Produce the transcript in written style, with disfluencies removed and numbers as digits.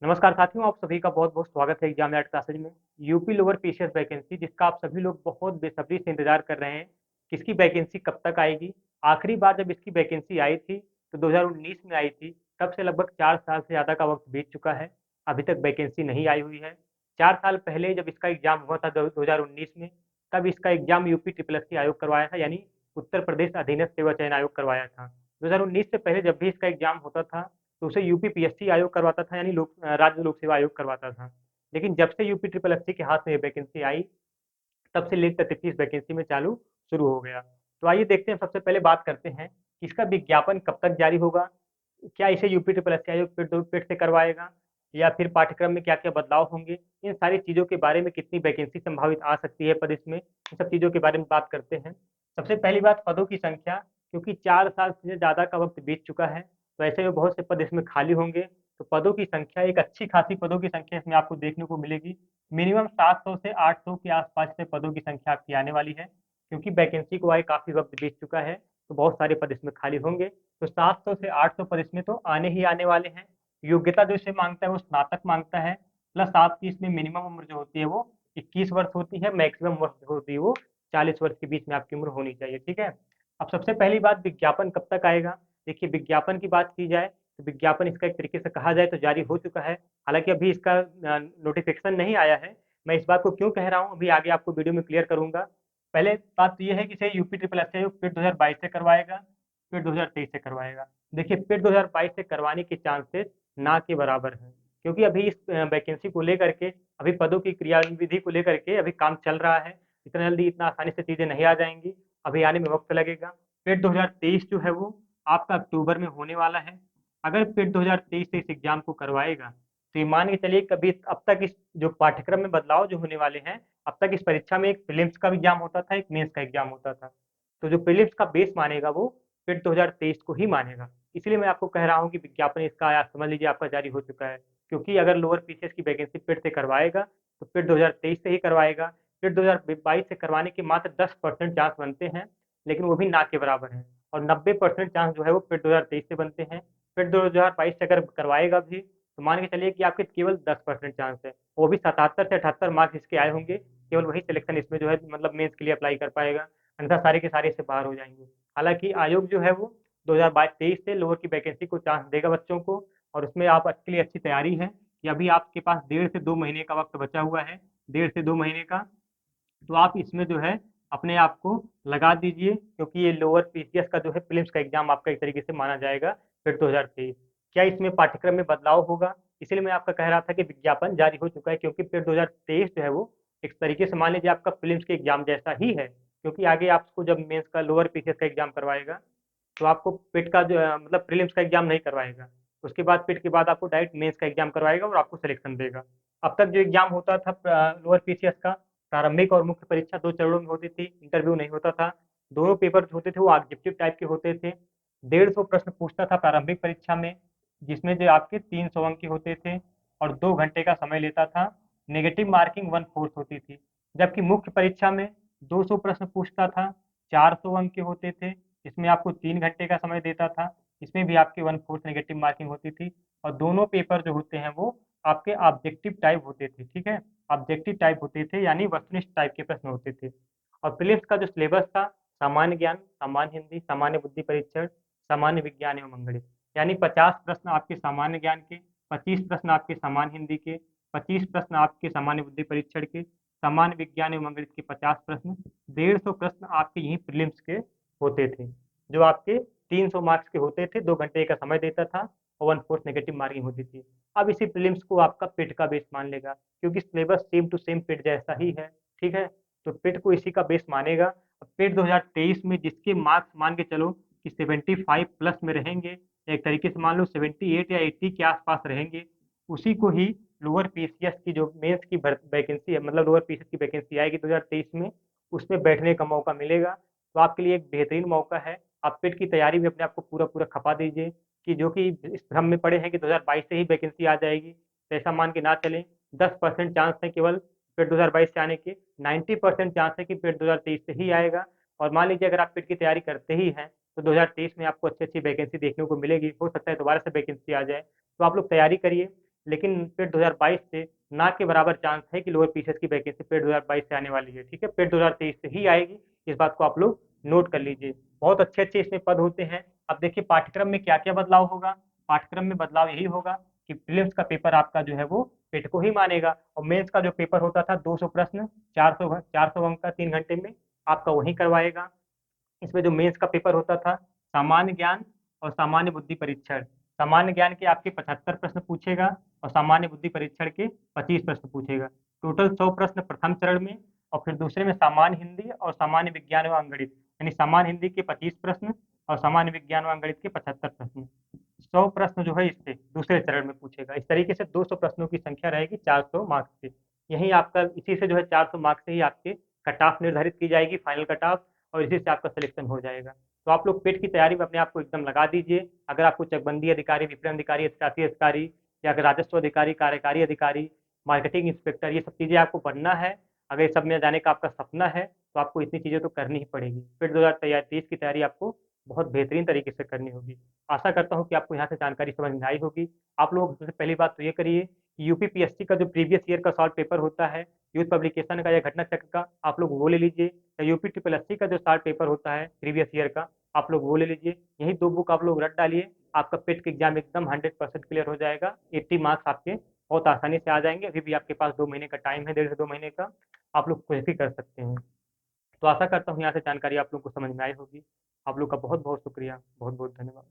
नमस्कार साथियों, आप सभी का बहुत-बहुत स्वागत है एग्जाम एड क्लासेज में। यूपी लोअर पीसीएस वैकेंसी जिसका आप सभी लोग बहुत बेसब्री से इंतज़ार कर रहे हैं, कि इसकी वैकेंसी कब तक आएगी। आखिरी बार जब इसकी वैकेंसी आई थी, तो 2019 में आई थी, तब से लगभग 4 साल से ज़्यादा का वक़्त बीत चुका है, अभी तक वैकेंसी नहीं आई हुई है। 4 साल पहले जब इसका एग्ज़ाम हुआ था 2019 में, तब इसका एग्ज़ाम यूपी ट्रिपल एससी आयोग करवाया था, यानी उत्तर प्रदेश अधीनस्थ सेवा चयन आयोग करवाया था। 2019 से पहले जब भी इसका एग्ज़ाम होता था, तो उसे यूपी पीएससी आयोग करवाता था, यानी राज्य लोक सेवा आयोग करवाता था। लेकिन जब से यूपी ट्रिपल एससी के हाथ में ये वैकेंसी आई, तब से लीग तिथि इस वैकेंसी में चालू शुरू हो गया। तो आइए देखते हैं, सबसे पहले बात करते हैं कि इसका विज्ञापन कब तक जारी होगा, क्या इसे यूपी ट्रिपल एससी आयोग फिर से करवाएगा, या फिर पाठ्यक्रम में क्या-क्या बदलाव होंगे, इन सारी चीज़ों के बारे में, कितनी वैकेंसी संभावित आ सकती है पद इसमें, इन सब चीज़ों के बारे में बात करते हैं। सबसे पहली बात, पदों की संख्या, क्योंकि 4 साल से ज़्यादा का वक़्त बीत चुका है, तो ऐसे में बहुत से पद इसमें खाली होंगे, तो पदों की संख्या, एक अच्छी खासी पदों की संख्या इसमें आपको देखने को मिलेगी। मिनिमम 700 से 800 के आस-पास में पदों की संख्या आपकी आने वाली है, क्योंकि वैकेंसी को आए काफ़ी वक़्त बीत चुका है, तो बहुत सारे पद इसमें खाली होंगे। तो 700 से 800 पद इसमें तो आने ही आने वाले हैं। योग्यता जो इसे माँगता है वो स्नातक माँगता है, प्लस आपकी इसमें मिनिमम उम्र जो होती है वो 21 वर्ष होती है, मैक्सिमम वर्ष जो होती है वो 40 वर्ष के बीच में आपकी उम्र होनी चाहिए, ठीक है? अब सबसे पहली बात, विज्ञापन कब तक आएगा? देखिए, विज्ञापन की बात की जाए, तो विज्ञापन इसका एक तरीके से कहा जाए तो जारी हो चुका है। हालाँकि अभी इसका नोटिफ़िकेशन नहीं आया है। मैं इस बात को क्यों कह रहा हूँ, अभी आगे आपको वीडियो में क्लियर करूँगा। पहले बात तो ये है कि इसे यूपी ट्रिपल एससी आयोग फिर 2022 से करवाएगा, फिर 2023 से करवाएगा। देखिए, फिर 2022 से करवाने के चांसेस ना के बराबर हैं, क्योंकि अभी इस वैकेंसी को लेकर के, अभी पदों की क्रियाविधि को लेकर के अभी काम चल रहा है। इतना जल्दी, इतना आसानी से चीज़ें नहीं आ जाएँगी, अभी आने में वक़्त लगेगा। फिर 2023 जो है वो आपका अक्टूबर में होने वाला है। अगर फिर 2023 से इस एग्ज़ाम को करवाएगा, तो ये मान के चलिए, कभी अब तक इस जो पाठ्यक्रम में बदलाव जो होने वाले हैं, अब तक इस परीक्षा में एक प्रीलिम्स का एग्ज़ाम होता था, एक मेंस का एग्ज़ाम होता था। तो जो प्रीलिम्स का बेस मानेगा वो फिर 2023 को ही मानेगा। इसलिए मैं आपको कह रहा हूँ कि विज्ञापन इसका आप समझ लीजिए आपका जारी हो चुका है। क्योंकि अगर लोअर पीसीएस की वैकेंसी फिर से करवाएगा, तो फिर 2023 से ही करवाएगा। फिर 2022 से करवाने के मात्र 10% चांस बनते हैं, लेकिन वो भी ना के बराबर हैं, और 90% चांस जो है वो फिर 2023 से बनते हैं। फिर 2022 से अगर करवाएगा भी, तो मान के चलिए कि आपके केवल 10% चांस है। वो भी 77 से 78 मार्क्स इसके आए होंगे, केवल वही सिलेक्शन इसमें जो है मतलब मेंस के लिए अप्लाई कर पाएगा, अन्यथा सारे के सारे इससे बाहर हो जाएँगे। हालाँकि आयोग जो है वो 2022-23 से लोअर की वैकेंसी को चांस देगा बच्चों को, और उसमें आप के लिए अच्छी तैयारी है कि अभी आपके पास 1.5 से 2 महीने का वक़्त बचा हुआ है, 1.5 से 2 महीने का। तो आप इसमें जो है अपने आप को लगा दीजिए, क्योंकि ये लोअर पीसीएस का जो है प्रीलिम्स का एग्ज़ाम आपका एक तरीके से माना जाएगा फिर 2023। क्या इसमें पाठ्यक्रम में बदलाव होगा? इसीलिए मैं आपका कह रहा था कि विज्ञापन जारी हो चुका है, क्योंकि फिर 2023 जो है वो एक तरीके से मान लीजिए आपका प्रीलिम्स के एग्ज़ाम जैसा ही है, क्योंकि आगे आपको जब मेंस का लोअर पीसीएस का एग्ज़ाम करवाएगा, तो आपको पिट का जो मतलब प्रीलिम्स का एग्ज़ाम नहीं करवाएगा। उसके बाद पिट के बाद आपको डायरेक्ट मेंस का एग्ज़ाम करवाएगा और आपको सिलेक्शन देगा। अब तक जो एग्ज़ाम होता था लोअर पीसीएस का, प्रारंभिक और मुख्य परीक्षा 2 चरणों में होती थी, इंटरव्यू नहीं होता था। दोनों पेपर जो होते थे वो ऑब्जेक्टिव टाइप के होते थे। 150 प्रश्न पूछता था प्रारंभिक परीक्षा में, जिसमें जो आपके 300 अंक के होते थे, और 2 घंटे का समय लेता था। नेगेटिव मार्किंग 1/4 होती थी। जबकि मुख्य परीक्षा में 200 प्रश्न पूछता था, 400 अंक के होते थे, इसमें आपको 3 घंटे का समय देता था। इसमें भी आपकी 1/4 नेगेटिव मार्किंग होती थी, और दोनों पेपर जो होते हैं वो आपके ऑब्जेक्टिव टाइप होते थे, ठीक है? ऑब्जेक्टिव टाइप होते थे, यानी वस्तुनिष्ठ टाइप के प्रश्न होते थे। और प्रीलिम्स का जो सिलेबस था, सामान्य ज्ञान, सामान्य हिंदी, सामान्य बुद्धि परीक्षण, सामान्य विज्ञान एवं अंग्रेजी, यानी 50 प्रश्न आपके सामान्य ज्ञान के, 25 प्रश्न आपके सामान्य हिंदी के, 25 प्रश्न आपके सामान्य बुद्धि परीक्षण के, सामान्य विज्ञान एवं अंग्रेजी के 50 प्रश्न, 150 प्रश्न आपके यही प्रीलिम्स के होते थे, जो आपके 300 मार्क्स के होते थे, 2 घंटे का समय देता था, और 1/4 नेगेटिव मार्किंग होती थी। अब इसी प्रीलिम्स को आपका पिट का बेस मान लेगा, क्योंकि सिलेबस सेम टू सेम पिट जैसा ही है, ठीक है? तो पिट को इसी का बेस मानेगा। अब पिट 2023 में जिसके मार्क्स मान के चलो कि 75 प्लस में रहेंगे, एक तरीके से मान लो 78 या 80 के आसपास रहेंगे, उसी को ही लोअर पीसीएस की जो मेंस की वैकेंसी है, मतलब लोअर पीसीएस की वैकेंसी आएगी 2023 में, उसमें बैठने का मौका मिलेगा। तो आपके लिए एक बेहतरीन मौका है। आप पिट की तैयारी में अपने आप को पूरा-पूरा खपा दीजिए, कि जो कि इस भ्रम में पड़े हैं कि 2022 से ही वैकेंसी आ जाएगी, तो ऐसा मान के ना चलें। 10% चांस है केवल फिर 2022 से आने के, 90% चांस है कि फिर 2023 से ही आएगा। और मान लीजिए अगर आप पिट की तैयारी करते ही हैं, तो 2023 में आपको अच्छी-अच्छी वैकेंसी देखने को मिलेगी। हो सकता है दोबारा से वैकेंसी आ जाए। तो आप लोग तैयारी करिए, लेकिन पेट 2022 से ना के बराबर चांस है कि लोअर पीसीएस की वैकेंसी पेट 2022 से आने वाली है। ठीक है, पेट 2023 से ही आएगी, इस बात को आप लोग नोट कर लीजिए। बहुत अच्छे अच्छे इसमें पद होते हैं। अब देखिए पाठ्यक्रम में क्या क्या बदलाव होगा। पाठ्यक्रम में बदलाव यही होगा कि प्रीलिम्स का पेपर आपका जो है वो पेट को ही मानेगा, और मेंस का जो पेपर होता था 200 प्रश्न 400 अंक का 3 घंटे में, आपका वही करवाएगा। इसमें जो मेंस का पेपर होता था सामान्य ज्ञान और सामान्य बुद्धि परीक्षण, सामान्य ज्ञान के आपके 75 प्रश्न पूछेगा और सामान्य बुद्धि परीक्षण के 25 प्रश्न पूछेगा। टोटल 100 प्रश्न प्रथम चरण में, और फिर दूसरे में सामान्य हिंदी और सामान्य विज्ञान व अंगणित, यानी सामान्य हिंदी के 25 प्रश्न और सामान्य विज्ञान व अंगणित के 75 प्रश्न। 100 प्रश्न जो है इससे दूसरे चरण में पूछेगा। इस तरीके से 200 प्रश्नों की संख्या रहेगी 400 मार्क्स से। यही आपका इसी से जो है 400 मार्क्स से ही आपके कट ऑफ निर्धारित की जाएगी, फाइनल कट ऑफ, और इसी से आपका सिलेक्शन हो जाएगा। तो आप लोग पेट की तैयारी में अपने आप को एकदम लगा दीजिए। अगर आपको चकबंदी अधिकारी, विपणन अधिकारी, अधिशासी अधिकारी, या अगर राजस्व अधिकारी, कार्यकारी अधिकारी, मार्केटिंग इंस्पेक्टर, ये सब चीज़ें आपको बनना है, अगर इस सब में जाने का आपका सपना है, तो आपको इतनी चीज़ें तो करनी ही पड़ेगी। पेट 2023 की तैयारी आपको बहुत बेहतरीन तरीके से करनी होगी। आशा करता हूँ कि आपको यहाँ से जानकारी समझ में आई होगी। आप लोग सबसे पहली बात तो ये करिए कि यूपीपीएससी का जो प्रीवियस ईयर का शॉर्ट पेपर होता है, यूथ पब्लिकेशन का या घटना चक्र का, आप लोग वो ले लीजिए, या यूपी ट्रिपल एससी का जो शॉर्ट पेपर होता है प्रीवियस ईयर का, आप लोग वो ले लीजिए। यही दो बुक आप लोग रट डालिए, आपका पेट का एग्जाम एकदम 100% क्लियर हो जाएगा। 80 मार्क्स आपके बहुत आसानी से आ जाएंगे। अभी भी आपके पास 2 महीने का टाइम है, 1.5 से 2 महीने का, आप लोग कुछ भी कर सकते हैं। तो आशा करता हूँ यहाँ से जानकारी आप लोग को समझ में आई होगी। आप लोग का बहुत बहुत शुक्रिया, बहुत बहुत धन्यवाद।